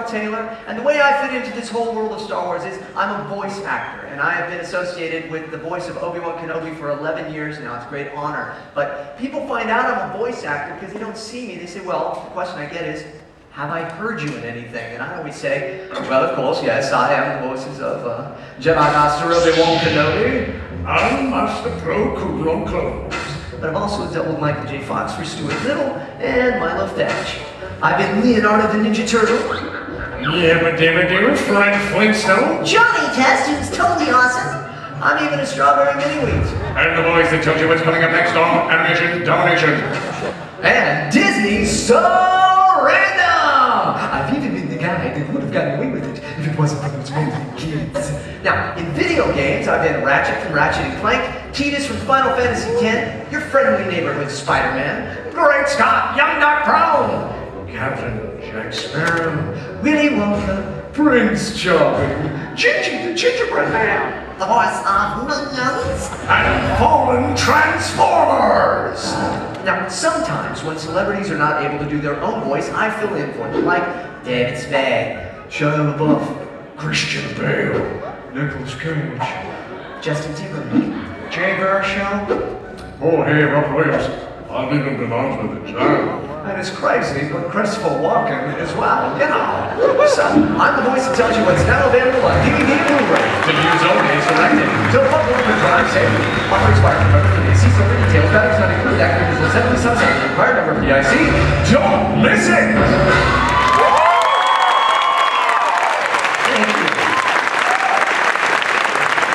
Arnold Taylor, and the way I fit into this whole world of Star Wars is I'm a voice actor, and I have been associated with the voice of Obi-Wan Kenobi for 11 years now. It's a great honor. But people find out I'm a voice actor because they don't see me. They say, well, the question I get is, have I heard you in anything? And I always say, well, of course, yes, I am the voices of Jedi Master Obi-Wan Kenobi. I'm Master Pro Cool on Clothes. But I've also doubled Michael J. Fox for Stuart Little and Milo Thatch. I've been Leonardo the Ninja Turtle. Yabba-dabba-dabba, Frank Flintstone. Johnny Test, who's totally awesome. I'm even a strawberry mini-wheat. And the voice that tells you what's coming up next on Animation Domination. And Disney So Random! I've even been the guy that would have gotten away with it if it wasn't for those amazing kids. Now, in video games, I've been Ratchet from Ratchet and Clank, Tidus from Final Fantasy X, your friendly neighborhood Spider-Man, Great Scott, Young Doc Brown, Captain Jack Sparrow, Willy Wonka, Prince Charming, Gingy the Gingerbread Man, the voice of Minions, and Fallen Transformers! Now, sometimes when celebrities are not able to do their own voice, I fill in for them, like David Spade, Shia LaBeouf, Christian Bale, Nicolas Cage, Justin Timberlake, Jay Baruchel. Oh, hey, Rob Williams. I didn't belong to the job. And it's crazy, but Christopher Walken as well, you know. So, I'm the voice that tells you what's now available on DVD and Blu-ray. To use only, selected. To the public with drive safety. Offer expired November 30th. See silver details. Batteries not included. Activities will send to the sunset. Required number PIC. Don't miss it!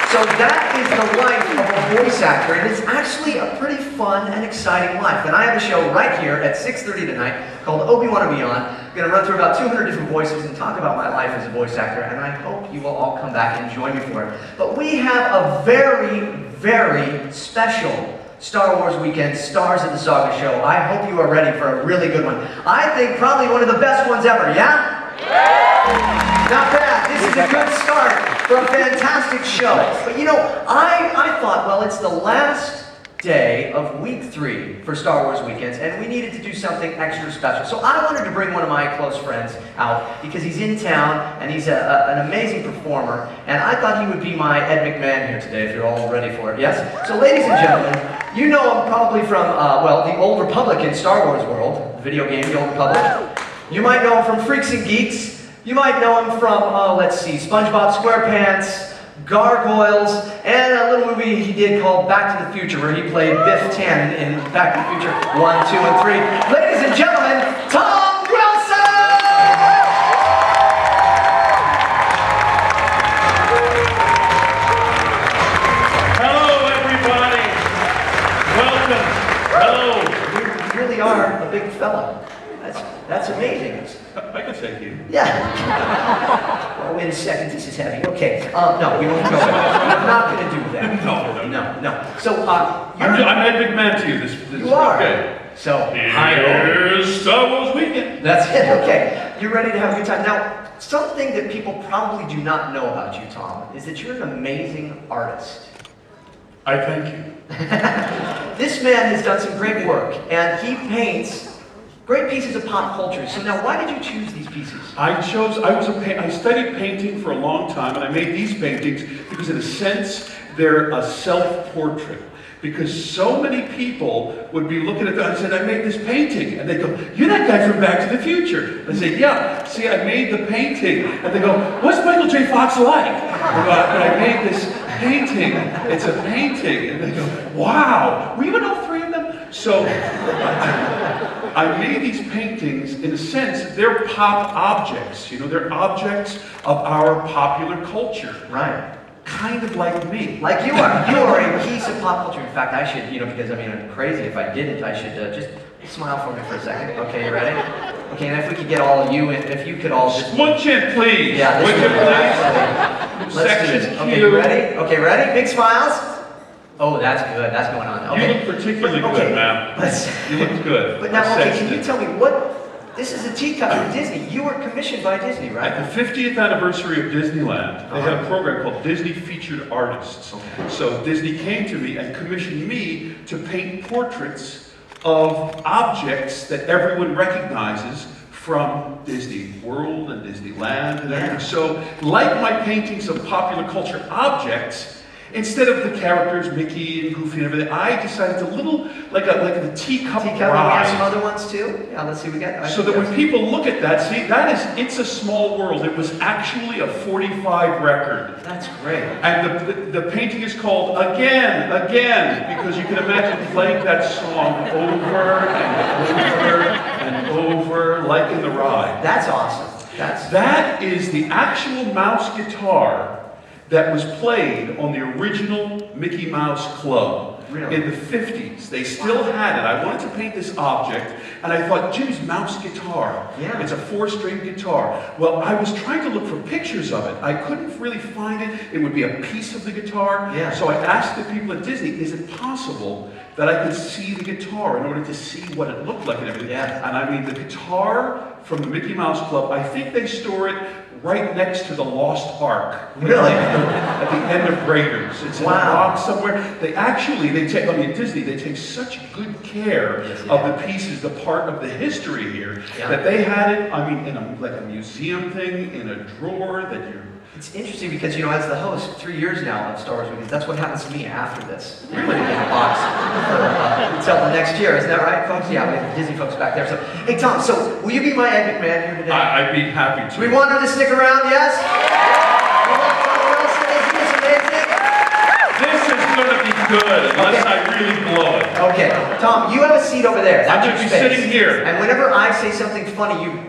So that is the life of a voice actor, and it's actually a pretty fun and exciting life. And I have a show right here at 6:30 tonight called Obi-Wan and Beyond. I'm going to run through about 200 different voices and talk about my life as a voice actor, and I hope you will all come back and join me for it. But we have a very, very special Star Wars Weekend Stars of the Saga show. I hope you are ready for a really good one. I think probably one of the best ones ever, yeah? Not bad. This is a good start for a fantastic show. But you know, I thought, well, it's the last day of week 3 for Star Wars Weekends, and we needed to do something extra special. So I wanted to bring one of my close friends out because he's in town and he's an amazing performer, and I thought he would be my Ed McMahon here today, if you're all ready for it. Yes? So ladies and gentlemen, you know him probably from, well, the Old Republic in Star Wars world, the video game, the Old Republic. You might know him from Freaks and Geeks. You might know him from, let's see, SpongeBob SquarePants, Gargoyles, and a little movie he did called Back to the Future, where he played Biff Tannen in Back to the Future 1, 2, and 3. Ladies and gentlemen, Tom Wilson! Hello, everybody. Welcome. Hello. You really are a big fella. That's amazing. I can thank you. Yeah. Oh, wait a second, this is heavy. Okay. No, we won't go there. I'm not going to do that. No. So, I'm Ed McMahon to you. This you are. Okay. So, Here's Star Wars Weekend. That's it. Okay. You're ready to have a good time. Now, something that people probably do not know about you, Tom, is that you're an amazing artist. I thank you. This man has done some great work, and he paints great pieces of pop culture. So now, why did you choose these pieces? I studied painting for a long time, and I made these paintings because in a sense, they're a self-portrait. Because so many people would be looking at that and said, I made this painting. And they go, you're that guy from Back to the Future. I say, yeah, see, I made the painting. And they go, what's Michael J. Fox like? I go, but I made this painting. It's a painting. And they go, wow, were you in all 3 of them? So I made these paintings, in a sense, they're pop objects. You know, they're objects of our popular culture. Right. Kind of like me. Like you are. You are a piece of pop culture. In fact, I should, because I mean, I'm crazy. If I didn't, I should just smile for me for a second. Okay, you ready? Okay, and if we could get all of you in, if you could all just... One chin, please. Yeah, this one chin, please. Let's do this. Okay, you ready? Okay, ready? Big smiles. Oh, that's good. That's going on. Okay. You look particularly good, ma'am. You look good. But now, okay, can you tell me what... This is a teacup from Disney. You were commissioned by Disney, right? At the 50th anniversary of Disneyland, they had a program called Disney Featured Artists. Okay. So Disney came to me and commissioned me to paint portraits of objects that everyone recognizes from Disney World and Disneyland and everything. Yeah. So, like my paintings of popular culture objects, instead of the characters, Mickey and Goofy and everything, I decided to little, like the teacup Teacup, we have some ride. other ones too. Yeah, let's see, we got. So that when people look at that, see, that is, it's a small world. It was actually a 45 record. That's great. And the painting is called Again, Again, because you can imagine playing that song over and over, like in the ride. That's awesome. That is the actual mouse guitar that was played on the original Mickey Mouse Club. Really? In the 50s. They still had it. I wanted to paint this object, and I thought, Jim's mouse guitar. Yeah. It's a 4-string guitar. Well, I was trying to look for pictures of it. I couldn't really find it. It would be a piece of the guitar. Yeah. So I asked the people at Disney, is it possible that I could see the guitar in order to see what it looked like and everything? Yeah. And I mean, the guitar from the Mickey Mouse Club, I think they store it right next to the Lost Ark. Really? At the end of Raiders. It's in a box somewhere. They take, I mean, Disney, they take such good care of the pieces, the part of the history here, that they had it, I mean, in like a museum thing, in a drawer that you're... It's interesting because, you know, as the host, 3 years now of Star Wars Weekends, that's what happens to me after this. They put it in a box until the next year. Isn't that right, folks? Yeah, we have the Disney folks back there. So, hey, Tom, so will you be my Ed McMahon here today? I'd be happy to. Do we want him to stick around, yes? We want Tom Wilson, isn't this amazing? This is going to be good, unless I really blow it. Okay, Tom, you have a seat over there. I'm That's going to your be space. sitting here. And whenever I say something funny, you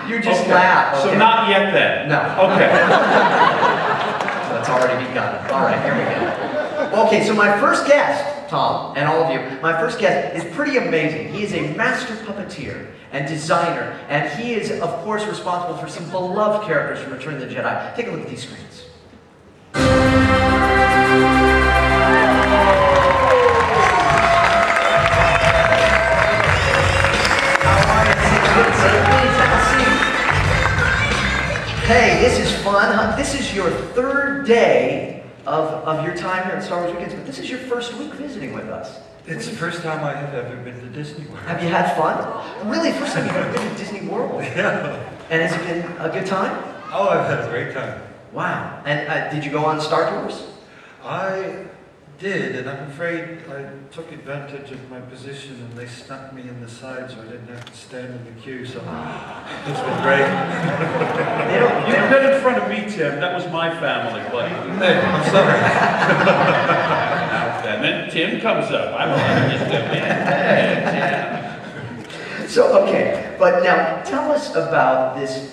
you just laugh. So Okay. not yet then? No. Okay. That's already begun. All right, here we go. Okay, so my first guest, Tom, and all of you, my first guest is pretty amazing. He is a master puppeteer and designer, and he is, of course, responsible for some beloved characters from Return of the Jedi. Take a look at these screens. Hey, this is fun, huh? This is your third day of your time here at Star Wars Weekends, but this is your first week visiting with us. It's the first time I have ever been to Disney World. Have you had fun? Really, first time you've ever been to Disney World? Yeah. And has it been a good time? Oh, I've had a great time. Wow. And did you go on Star Tours? I did, and I'm afraid I took advantage of my position and they snapped me in the side so I didn't have to stand in the queue, so it's been great. You've been in front of me, Tim. That was my family, buddy. Hey, I'm sorry. And then Tim comes up. I'm just a man. So, okay, but now tell us about this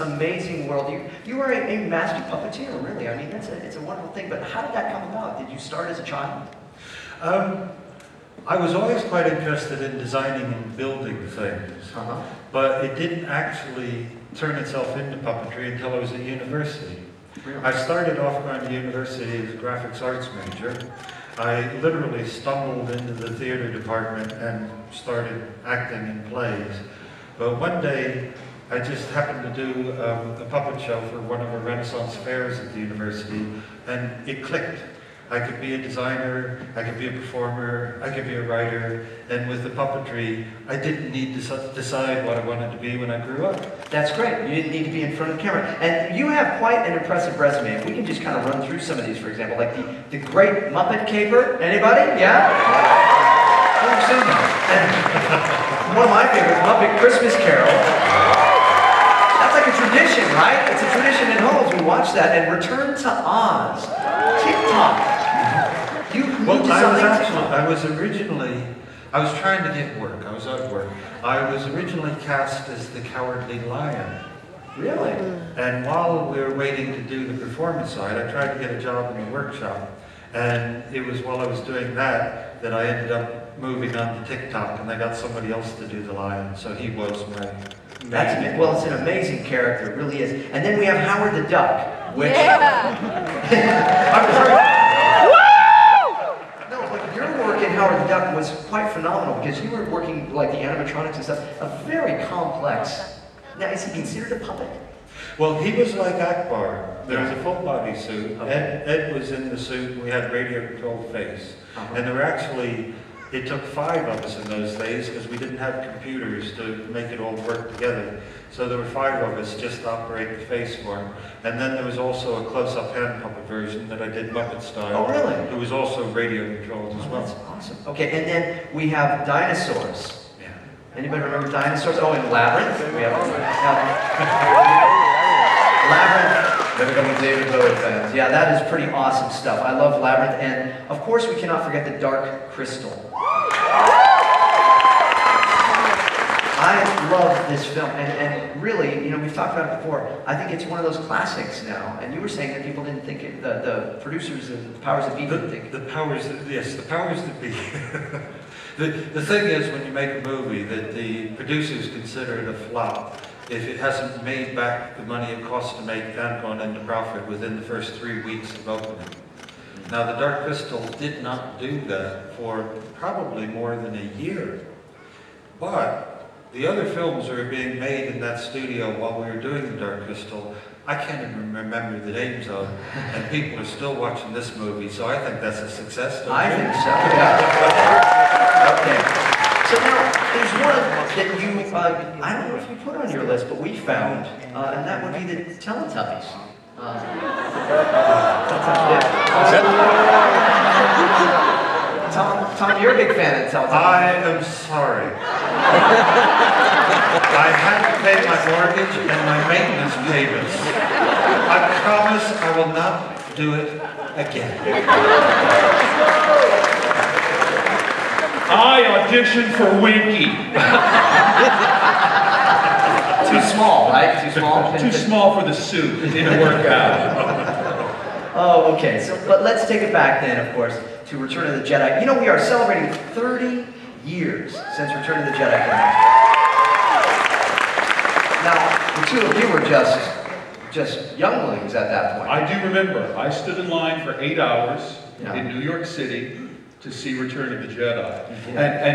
amazing world. You are a master puppeteer, really. I mean, it's a wonderful thing, but how did that come about? Did you start as a child? I was always quite interested in designing and building things, but it didn't actually turn itself into puppetry until I was at university. Really? I started off going to university as a graphics arts major. I literally stumbled into the theater department and started acting in plays. But one day, I just happened to do a puppet show for one of our Renaissance fairs at the university, and it clicked. I could be a designer, I could be a performer, I could be a writer, and with the puppetry, I didn't need to decide what I wanted to be when I grew up. That's great. You didn't need to be in front of the camera. And you have quite an impressive resume. If we can just kind of run through some of these, for example, like the Great Muppet Caper. Anybody? Yeah? I've seen that. And one of my favorites, Muppet Christmas Carol. That's like a tradition, right? It's a tradition in homes. We watch that. And Return to Oz. TikTok. I was trying to get work. I was out of work. I was originally cast as the Cowardly Lion. Really? And while we were waiting to do the performance side, I tried to get a job in the workshop. And it was while I was doing that I ended up moving on to TikTok, and I got somebody else to do the lion. So he was my main. Well, it's an amazing character. It really is. And then we have Howard the Duck, which... I'm sorry. Howard the Duck was quite phenomenal because you were working like the animatronics and stuff, a very complex. Now, is he considered a puppet? Well, he was like Akbar. There was a full body suit. Ed was in the suit, and we had radio controlled face. And there were actually It took 5 of us in those days because we didn't have computers to make it all work together. So there were 5 of us just to operate the face form. And then there was also a close-up hand puppet version that I did Muppet style. Oh, really? It was also radio controlled as well. That's awesome. Okay, and then we have dinosaurs. Yeah. Anybody remember dinosaurs? Oh, and Labyrinth. We have Labyrinth. Never come with David Bowie fans. Yeah, that is pretty awesome stuff. I love Labyrinth, and of course we cannot forget the Dark Crystal. I love this film, and really, you know, we've talked about it before. I think it's one of those classics now. And you were saying that people didn't think it, the producers and the powers that be didn't think. The powers that, yes, the powers that be. The thing is, when you make a movie, that the producers consider it a flop if it hasn't made back the money it costs to make and gone into profit within the first 3 weeks of opening. Now, the Dark Crystal did not do that for probably more than a year. But the other films that were being made in that studio while we were doing the Dark Crystal, I can't even remember the names of, and people are still watching this movie, so I think that's a success. I think so, yeah. Okay. So now, there's one that you, I don't know if you put on your list, but we found, and that would be the Teletubbies. Tom, you're a big fan of Teletubbies. I am sorry. I had to pay my mortgage and my maintenance payments. I promise I will not do it again. I auditioned for Winky. Too small, right? Too small? Too small for the suit. It didn't work out. Oh, okay. So, but let's take it back then, of course, to Return of the Jedi. You know, we are celebrating 30 years since Return of the Jedi came out. Now, the two of you were just younglings at that point. I do remember. I stood in line for 8 hours Yeah. in New York City to see Return of the Jedi.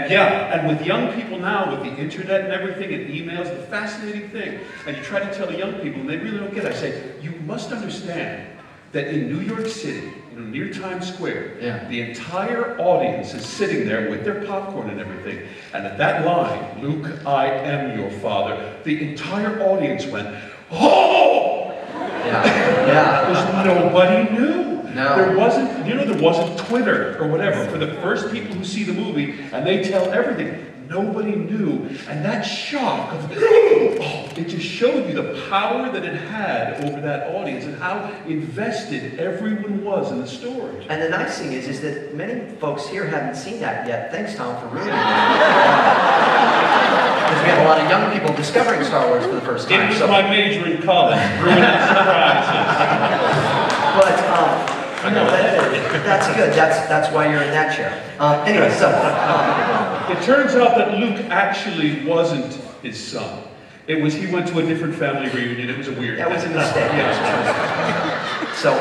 Yeah. And with young people now, with the internet and everything, and emails, the fascinating thing, and you try to tell the young people, and they really don't get it. I say, you must understand that in New York City, you know, near Times Square, the entire audience is sitting there with their popcorn and everything, and at that line, Luke, I am your father, the entire audience went, oh! Yeah. Because nobody knew. No. There wasn't Twitter or whatever for the first people who see the movie and they tell everything. Nobody knew. And that shock of, it just showed you the power that it had over that audience and how invested everyone was in the story. And the nice thing is that many folks here haven't seen that yet. Thanks, Tom, for ruining it. Because we have a lot of young people discovering Star Wars for the first time. It was my major in college, ruining surprises. But, no, that's good. That's why you're in that chair. Anyway, so... It turns out that Luke actually wasn't his son. He went to a different family reunion. It was a weird That was a thing. mistake. Yeah. So,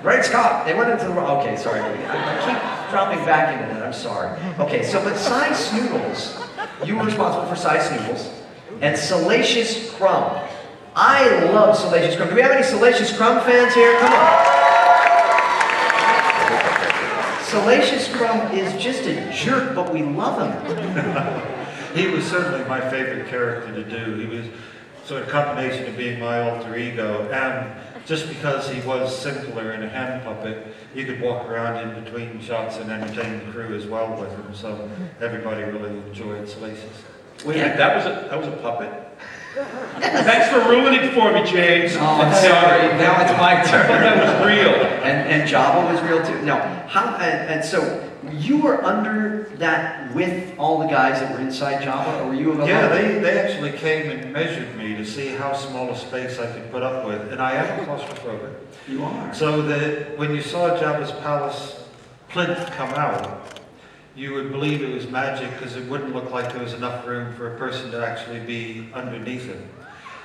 Great Scott, they went into the... Okay, sorry. I keep dropping back into that. I'm sorry. Okay, so, but Cy Snoodles, you were responsible for Cy Snoodles, and Salacious Crumb. I love Salacious Crumb. Do we have any Salacious Crumb fans here? Come on. Salacious Crumb is just a jerk, but we love him. He was certainly my favorite character to do. He was sort of a combination of being my alter ego, and just because he was simpler in a hand puppet, you could walk around in between shots and entertain the crew as well with him, so everybody really enjoyed Salacious. Wait a minute, that was a puppet? Thanks for ruining it for me, James. Oh, I'm sorry. Now it's my I turn. thought that was real. And Jabba was real too. No, and so you were under that with all the guys that were inside Jabba, or were you alone? Yeah, they actually came and measured me to see how small a space I could put up with, and I am a claustrophobic. You are. So that when you saw Jabba's palace plinth come out, you would believe it was magic because it wouldn't look like there was enough room for a person to actually be underneath it.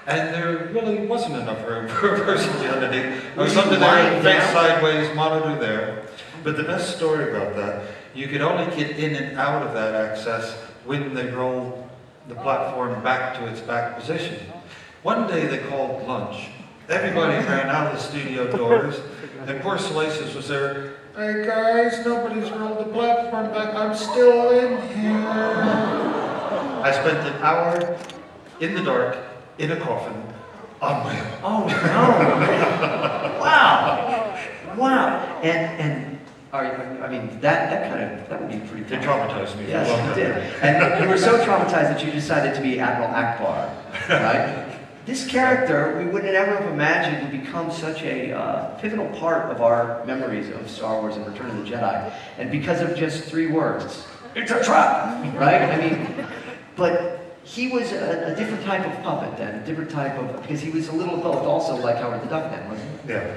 And there really wasn't enough room for a person to be underneath. I was under there, face sideways, monitor there. But the best story about that, you could only get in and out of that access when they rolled the platform back to its back position. One day they called lunch, Everybody ran out of the studio doors, and poor Salacious was there. Hey guys, nobody's rolled the platform back. I'm still in here. I spent an hour in the dark, in a coffin, on my own. Oh no! Wow! Wow! And I mean that would be pretty. They traumatized me. Yes, you did. And you were so traumatized that you decided to be Admiral Akbar, right? This character, we wouldn't ever have imagined would become such a pivotal part of our memories of Star Wars and Return of the Jedi. And because of just 3 words, it's a trap, right? I mean, but he was a different type of puppet then, a different type of, because he was a little both, also like Howard the Duck then, wasn't he? Yeah.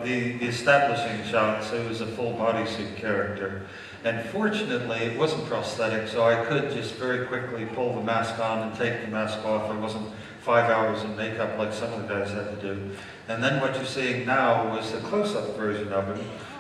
The establishing shots, it was a full bodysuit character. And fortunately, it wasn't prosthetic, so I could just very quickly pull the mask on and take the mask off. It wasn't 5 hours in makeup like some of the guys had to do. And then what you're seeing now was a close-up version of him,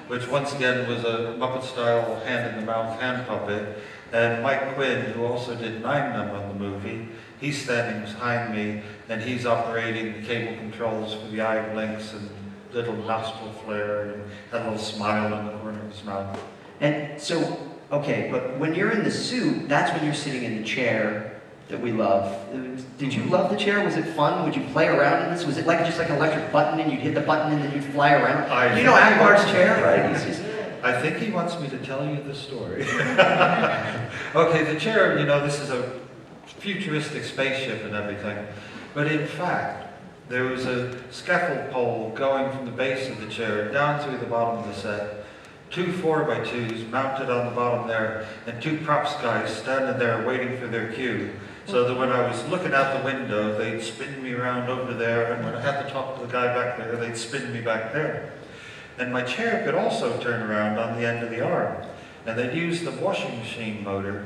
which once again was a Muppet-style hand-in-the-mouth hand puppet. And Mike Quinn, who also did 9 of them on the movie, he's standing behind me, and he's operating the cable controls for the eye blinks and little nostril flare, and had a little smile in the corner of his mouth. And so, okay, but when you're in the suit, that's when you're sitting in the chair that we love. Did you love the chair? Was it fun? Would you play around in this? Was it like just like an electric button and you'd hit the button and then you'd fly around? You know Akbar's chair, right? He's just... I think he wants me to tell you the story. Okay, the chair, you know, this is a futuristic spaceship and everything, but in fact, there was a scaffold pole going from the base of the chair down through the bottom of the set, 2 4x2s mounted on the bottom there, and 2 props guys standing there waiting for their cue. So that when I was looking out the window, they'd spin me around over there, and when I had to talk to the guy back there, they'd spin me back there. And my chair could also turn around on the end of the arm, and they'd use the washing machine motor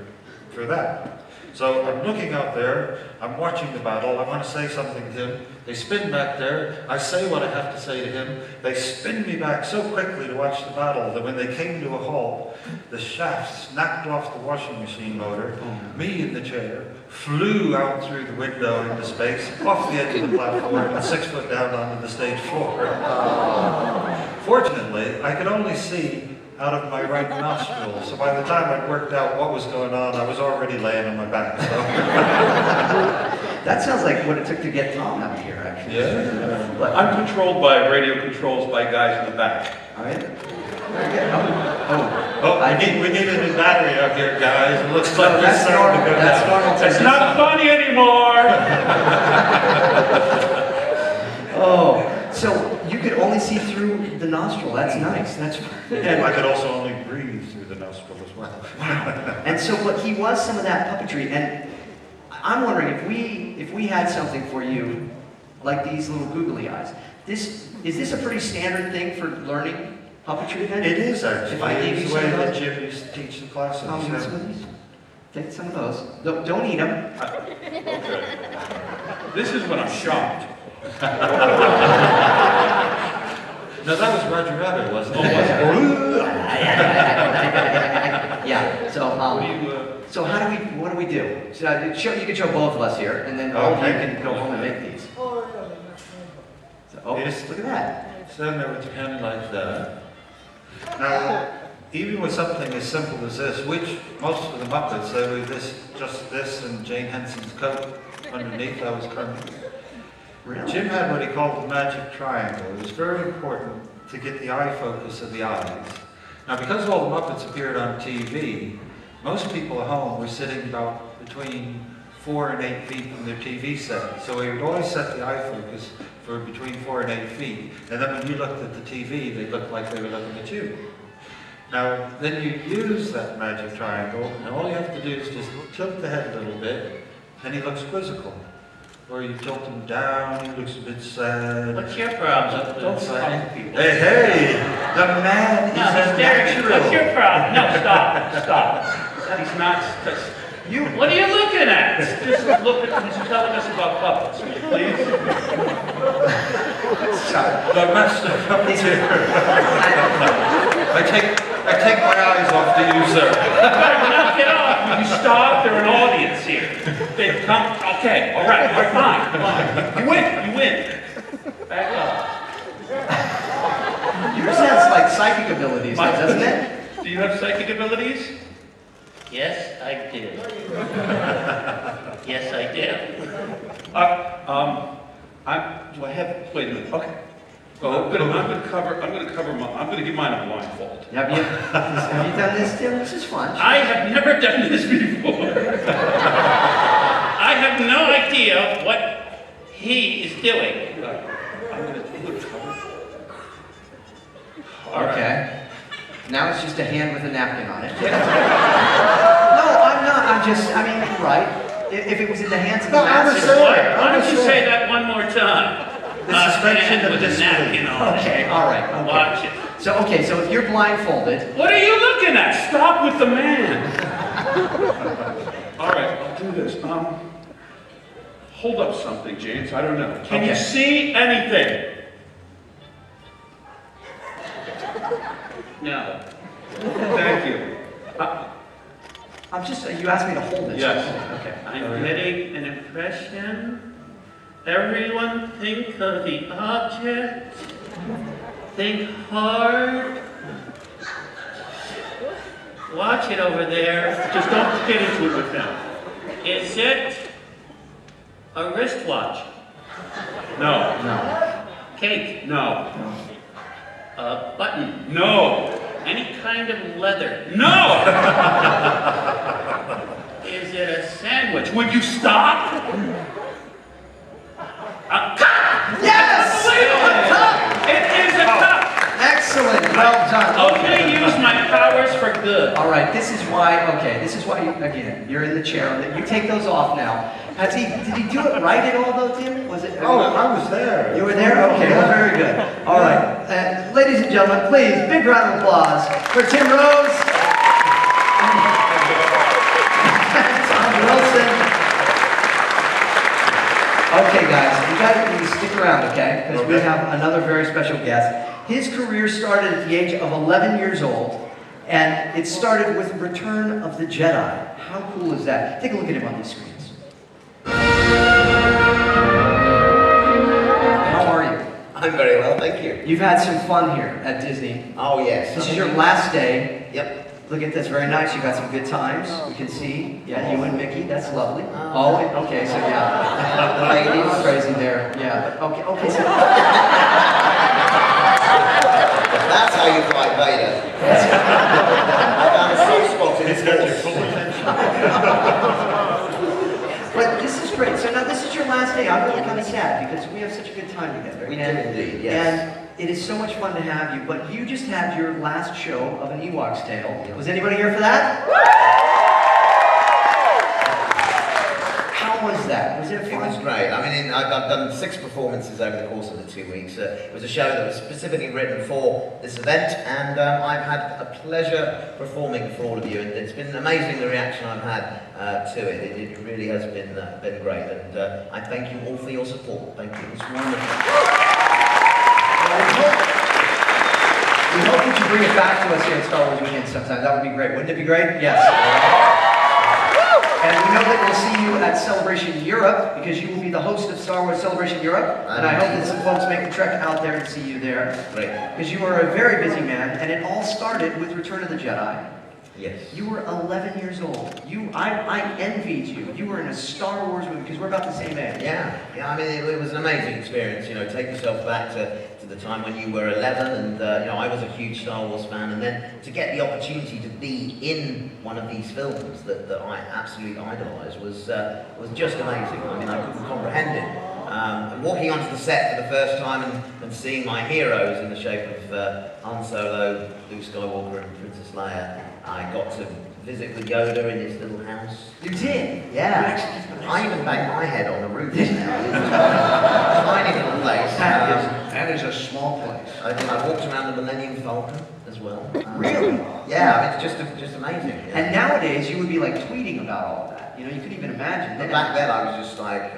for that. So I'm looking out there, I'm watching the battle, I want to say something to him, they spin back there, I say what I have to say to him, they spin me back so quickly to watch the battle that when they came to a halt, the shaft snapped off the washing machine motor, me in the chair, flew out through the window into space, off the edge of the platform, and 6 foot down onto the stage floor. Fortunately, I could only see out of my right nostril, so by the time I'd worked out what was going on, I was already laying on my back. So. That sounds like what it took to get Tom out here, actually. Yeah. But I'm controlled by radio controls by guys in the back. all right. Very good. We need a new battery out here, guys. It looks like That's it's starting normal. to go That's down. normal. It's not funny anymore! Oh, so you could only see through the nostril. That's nice. That's And I could also only breathe through the nostril as well. And so, but he was some of that puppetry, and I'm wondering if we had something for you, like these little googly eyes. Is this a pretty standard thing for learning puppetry then? It is actually. If I gave you It's some the way of that those? Jim used to teach the classes. I'll give some of these. Take some of those. Don't eat them. Okay. This is when I'm shocked. No, that was Roger Rabbit, wasn't it? Yeah. So what do we do? So you can show both of us here, and then all of you can go home and make these. So, Yes. look at that. Stand there with your hand like that. Now, even with something as simple as this, which most of the Muppets, they were just this and Jane Henson's coat underneath, that was Kermit. Really? Jim had what he called the magic triangle. It was very important to get the eye focus of the eyes. Now, because all the Muppets appeared on TV, most people at home were sitting about between 4 and 8 feet from their TV set. So we would always set the eye focus for between 4 and 8 feet. And then when you looked at the TV, they looked like they were looking at you. Now, then you use that magic triangle, and all you have to do is just tilt the head a little bit, and he looks quizzical. Or you tilt him down, he looks a bit sad. What's your problem? Don't say. Talk to people. Hey, the man is No, a he's staring. natural. What's your problem? No, stop. He's not. What are you looking at? Just look at. He's telling us about puppets. Will you please? The master puppeteer. I take my eyes off to you, sir. Knock it off. Will you stop? They're an audience here. They come. Okay. All right. Fine. You win. Back up. Yours has like psychic abilities, doesn't it? Do you have psychic abilities? Yes, I do. Yes, I do. Do I have? Wait a minute. Okay. So I'm gonna give mine a blindfold. Have you done this, Tim? This is fun. I have never done this before. I have no idea what he is doing. I'm gonna cover. Okay. Now it's just a hand with a napkin on it. No, I'm not. Right. If it was in the hands of the master. Why don't you say that one more time? The suspension hand of with a disbelief. napkin on it. Okay, all right. Okay. Watch it. So if you're blindfolded. What are you looking at? Stop with the man. All right, I'll do this. Hold up something, James. I don't know. Can you Okay. see anything? No. Thank you. You asked me to hold it. Yes. Okay. I'm getting an impression. Everyone think of the object. Think hard. Watch it over there. Just don't get into it with them. Is it a wristwatch? No. No. Cake? No. A button? No. Any kind of leather? No! Is it a sandwich? Would you stop? A cup! Yes! A cup! It is a cup! Excellent. Well done. I'm gonna use my powers for good. All right. This is why. Again, you're in the chair. You take those off now. Did he do it right at all though, Tim? Was it? Oh, I was there. You were there? Okay, well, very good. All right. Ladies and gentlemen, please, big round of applause for Tim Rose and Tom Wilson. Okay, guys, you guys need to stick around, okay? Because we have another very special guest. His career started at the age of 11 years old, and it started with Return of the Jedi. How cool is that? Take a look at him on these screens. How are you? I'm very well, thank you. You've had some fun here at Disney. Oh, yes. This is your last day. Yep. Look at this, very nice. You got some good times. We can see. Yeah, you and Mickey. That's lovely. Oh, okay. So yeah, The ladies. crazy there. Yeah. Okay. So That's how you fight Vader. I found a soft spot in his It's got your horse. full attention. but this is great. So now this is your last day. I'm really kind of sad because we have such a good time together. We do indeed, yes. And it is so much fun to have you. But you just had your last show of an Ewok's Tale. Was anybody here for that? How was that? Was it It fun? was great. I mean, I've done 6 performances over the course of the 2 weeks. It was a show that was specifically written for this event, and I've had a pleasure performing for all of you. And it's been amazing the reaction I've had to it. It really has been great, and I thank you all for your support. Thank you. It's wonderful. We hope that you bring it back to us here at Star Wars Weekend sometime. That would be great. Wouldn't it be great? Yes. And we know that we'll see you at Celebration Europe because you will be the host of Star Wars Celebration Europe. And I hope that some folks make a trek out there and see you there. Great. Because you are a very busy man, and it all started with Return of the Jedi. Yes. You were 11 years old. I envied you. You were in a Star Wars movie because we're about the same age. Yeah. I mean, it was an amazing experience. You know, take yourself back to the time when you were 11, and I was a huge Star Wars fan, and then to get the opportunity to be in one of these films that I absolutely idolised was just amazing. I mean, I couldn't comprehend it. And walking onto the set for the first time and seeing my heroes in the shape of Han Solo, Luke Skywalker, and Princess Leia, I got to visit with Yoda in his little house. You did? Yeah. I even banged my head on the roof now. It was a tiny little place. That is a small place. I walked around the Millennium Falcon as well. Really? Yeah, I mean, it's just amazing. Yeah. And nowadays, you would be like tweeting about all of that. You know, you couldn't even imagine. But back then, I was just like...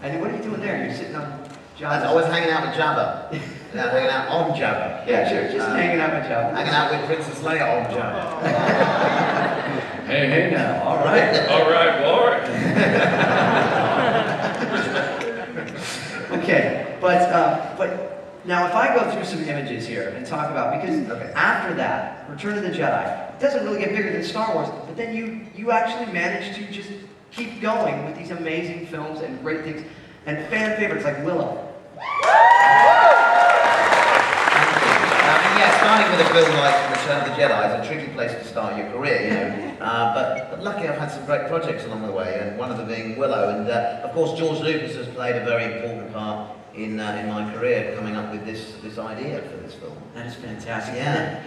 And what are you doing there? You're sitting on I was hanging out with Jabba. Yeah, hanging out on Jabba. Yeah, sure. Just hanging out with Jabba. Hanging out with Princess Leia on Jabba. Hey now. All right. All right, Warwick. Okay. But now if I go through some images here and talk about, because after that, Return of the Jedi, it doesn't really get bigger than Star Wars, but then you actually managed to just keep going with these amazing films and great things, and fan favorites like Willow. Yeah, starting with a film like Return of the Jedi is a tricky place to start your career, you know. But luckily I've had some great projects along the way, and one of them being Willow. And of course George Lucas has played a very important part in my career, coming up with this idea for this film. That is fantastic. Yeah.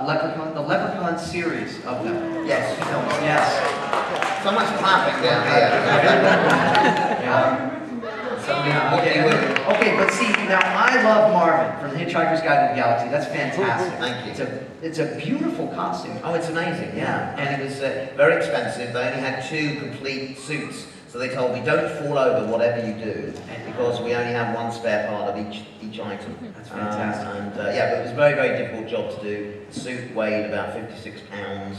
Leprechaun, the Leprechaun series of them. Yes. Films. Yes. So much clapping down here. Yeah. Okay, but see, now I love Marvin from The Hitchhiker's Guide to the Galaxy. That's fantastic. Thank you. It's a beautiful costume. Oh, it's amazing, yeah. And it was very expensive. They only had 2 complete suits. So they told me, don't fall over whatever you do, because we only have 1 spare part of each item. That's fantastic. Yeah, but it was a very, very difficult job to do. The suit weighed about 56 pounds.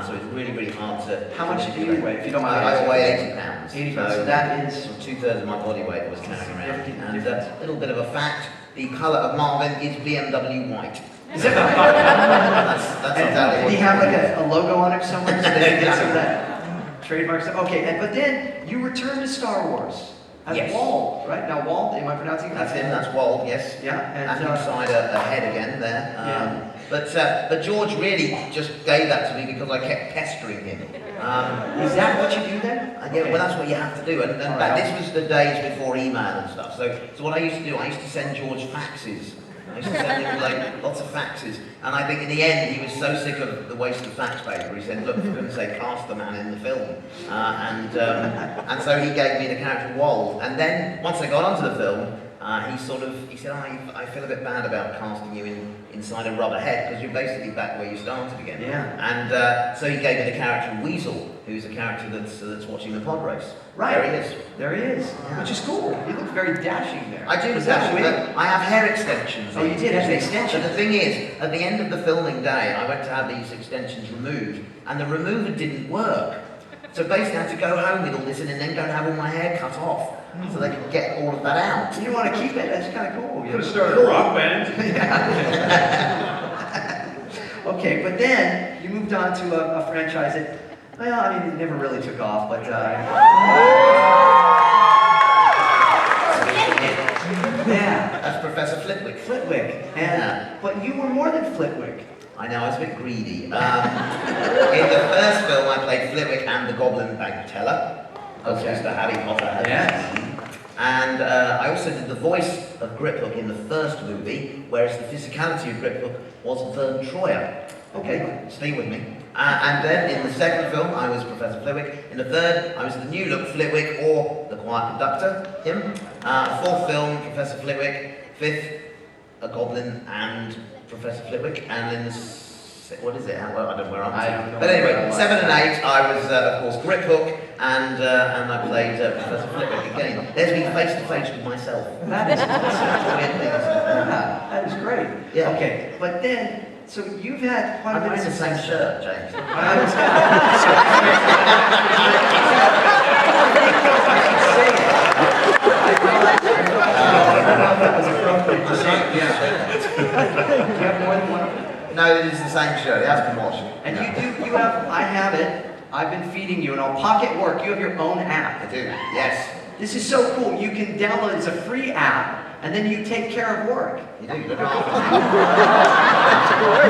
So it's really, really hard to... How much do you weigh, if you don't mind? I weigh 80 pounds. 80 pounds, so that is... 2/3 of my body weight was carrying around. And a little bit of a fact, the colour of Marvin is BMW white. Is that That's exactly Did he have like a logo on it somewhere so they could get some of that trademark stuff? Okay, but then you return to Star Wars as Yes. Wald, right? Now Wald, am I pronouncing that? That's him, that's Wald, yes. Yeah, And inside a head again there. But George really just gave that to me because I kept pestering him. Is that what you do then? Yeah, well that's what you have to do. And this was the days before email and stuff. So what I used to do, I used to send George faxes. I used to send him like lots of faxes. And I think in the end he was so sick of the waste of fax paper, he said, look, for goodness sake, cast the man in the film. And so he gave me the character Wald. And then once I got onto the film, he said, I feel a bit bad about casting you inside a rubber head because you're basically back where you started again. Yeah. And so he gave me the character Weasel, who's a character that's watching the pod race. Right. There he is. There he is, which is cool. You look very dashing there. I do Is that actually, wig? but I have hair extensions. Oh, you did have the extensions. But the thing is, at the end of the filming day, I went to have these extensions removed, and the remover didn't work. So basically I had to go home with all this and then go and have all my hair cut off so they could get all of that out. You want to keep it? That's kind of cool. You could have started a rock band. Okay, but then you moved on to a franchise that, well, I mean, it never really took off, but yeah, That's Professor Flitwick. Flitwick. And but you were more than Flitwick. I know, I was a bit greedy. In the first film, I played Flitwick and the Goblin Bank Teller. That's Mr. Harry Potter. Yes. And I also did the voice of Griphook in the first movie, whereas the physicality of Griphook was Vern Troyer. Okay, stay with me. And then in the second film, I was Professor Flitwick. In the third, I was the new look Flitwick or the Quiet Conductor, him. Fourth film, Professor Flitwick. Fifth, a Goblin and Professor Flitwick. And in the what is it? Well, I don't know where I'm at. But anyway, 7 and 8, I was, of course, Griphook, and I played Professor Flitwick again. There's me face to face with myself. That is awesome. That is great. Yeah. Okay, but then, so you've had quite a I'm bit wearing of the same success. shirt, James. I was that was appropriate to say. Yeah. Do you have more than one? No, it is the same shirt. It has been washed. And you have, I have it. I've been feeding you, and on Pocket Work, you have your own app. I do, yes. This is so cool. You can download, it's a free app, and then you take care of work. You do, look after me.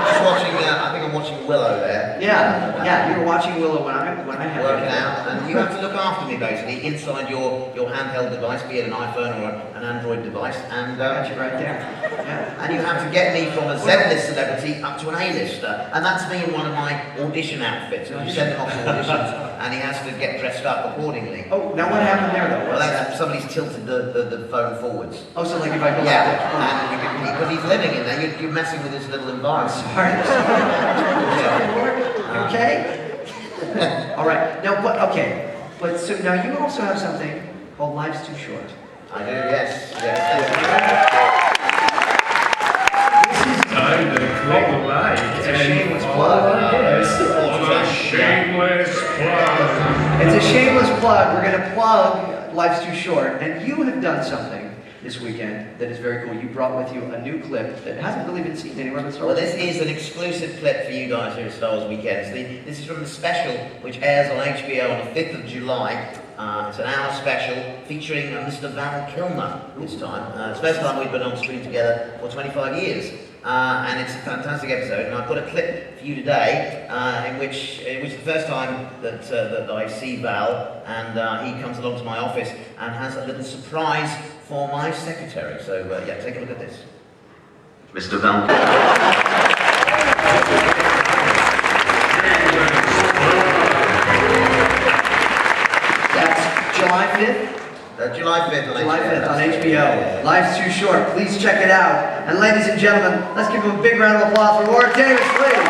Just watching, I think I'm watching Willow there. Yeah, you were watching Willow when I had Working out, and you have to look after me basically inside your handheld device, be it an iPhone or an Android device, and Got you right there. Yeah. and you have to get me from a Z-list celebrity up to an A-lister, and that's me in one of my audition outfits. You send him off to auditions, and he has to get dressed up accordingly. Oh, now what happened there though? Well, What's that's that? somebody's tilted the phone forwards. Oh, so like if I go Yeah, like this. and you can, because he's living in there, you're messing with his little environment. Sorry. Yeah. Okay. All right. Now, but so now you also have something called Life's Too Short. I do, yes. This is Time to click like It's a and shameless plug. a shameless plug. It's a shameless plug. We're going to plug Life's Too Short, and you have done something this weekend that is very cool. You brought with you a new clip that hasn't really been seen anywhere but Star Well, Wars. this is an exclusive clip for you guys here at Star Wars Weekends. This is from the special which airs on HBO on the 5th of July. It's an hour special featuring Mr. Val Kilmer this time. It's the first time we've been on screen together for 25 years. And it's a fantastic episode, and I've got a clip for you today in which it was the first time that I see Val, and he comes along to my office and has a little surprise for my secretary. So yeah, take a look at this. Mr. Val. That's July 5th? July 5th on July HBO. 5th on HBO. Life's Too Short. Please check it out. And ladies and gentlemen, let's give him a big round of applause for Warwick Davis, please.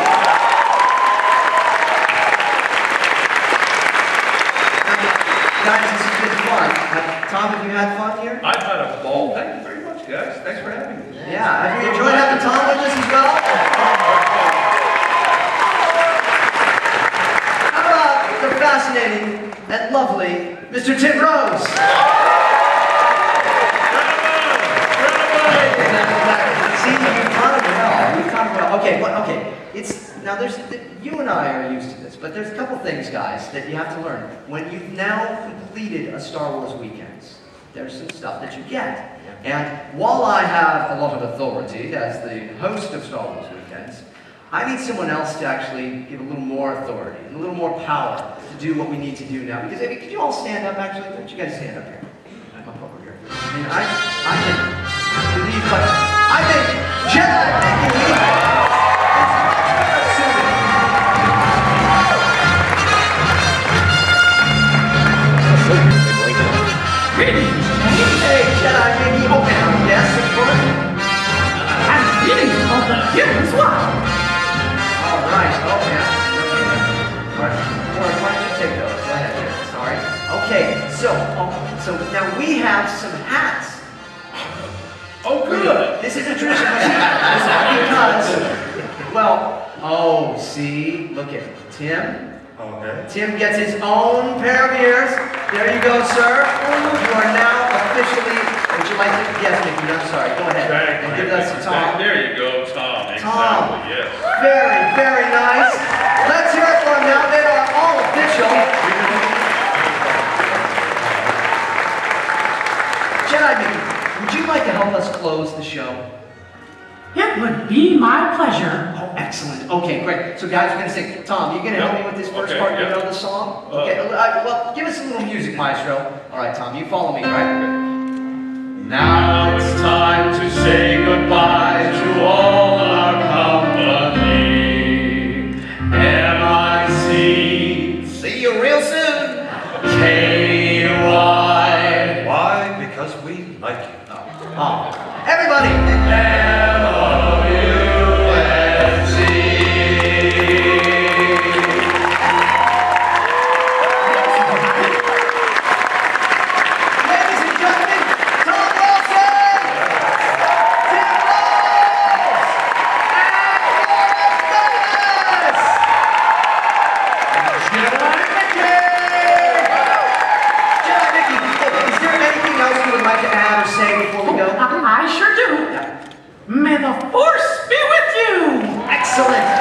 Guys, this has been fun. Tom, have you had fun here? I've had a ball. Thank you very much, guys. Thanks for having me. Yeah. Have you enjoyed having Tom with us as well? How about the fascinating and lovely Mr. Tim Rose? See, you've done it well. You've done it well. Okay, but okay. Now you and I are used to this, but there's a couple things, guys, that you have to learn. When you've now completed a Star Wars Weekends, there's some stuff that you get. And while I have a lot of authority as the host of Star Wars Weekends, I need someone else to actually give a little more authority and a little more power to do what we need to do now. Because, I mean, could you all stand up, actually? Why don't you guys stand up here? I'm up over here. I mean, I think Jedi making me. Hey, Jedi making open. Yes, of course. I'm reading of the Giggles one. All right. Oh, yeah. All right. Warren, why don't you take those? Go ahead. Yeah, sorry. Okay. So now we have some hats. Oh, good. This is a tradition because, well, oh, see, look at Tim. Okay. Tim gets his own pair of ears. There you go, sir. You are now officially. Would you like to? Yes, Mickey. I'm sorry. Go ahead. And give us to Tom. There you go, Tom. Exactly, Tom. yes. Very, very nice. Let's hear it for him now. They are all official. Jedi Mickey, would you like to help us close the show? It would be my pleasure. Oh, excellent. Okay, great. So, guys, we're going to sing. Tom, you going to help me with this first part? You know the song? Okay, well, give us a little music, maestro. All right, Tom, you follow me, right? Now it's time to say goodbye to all our company. M-I-C. See you real soon. K-Y. Why? Because we like you. Oh. Everybody! I sure do. May the Force be with you. Excellent.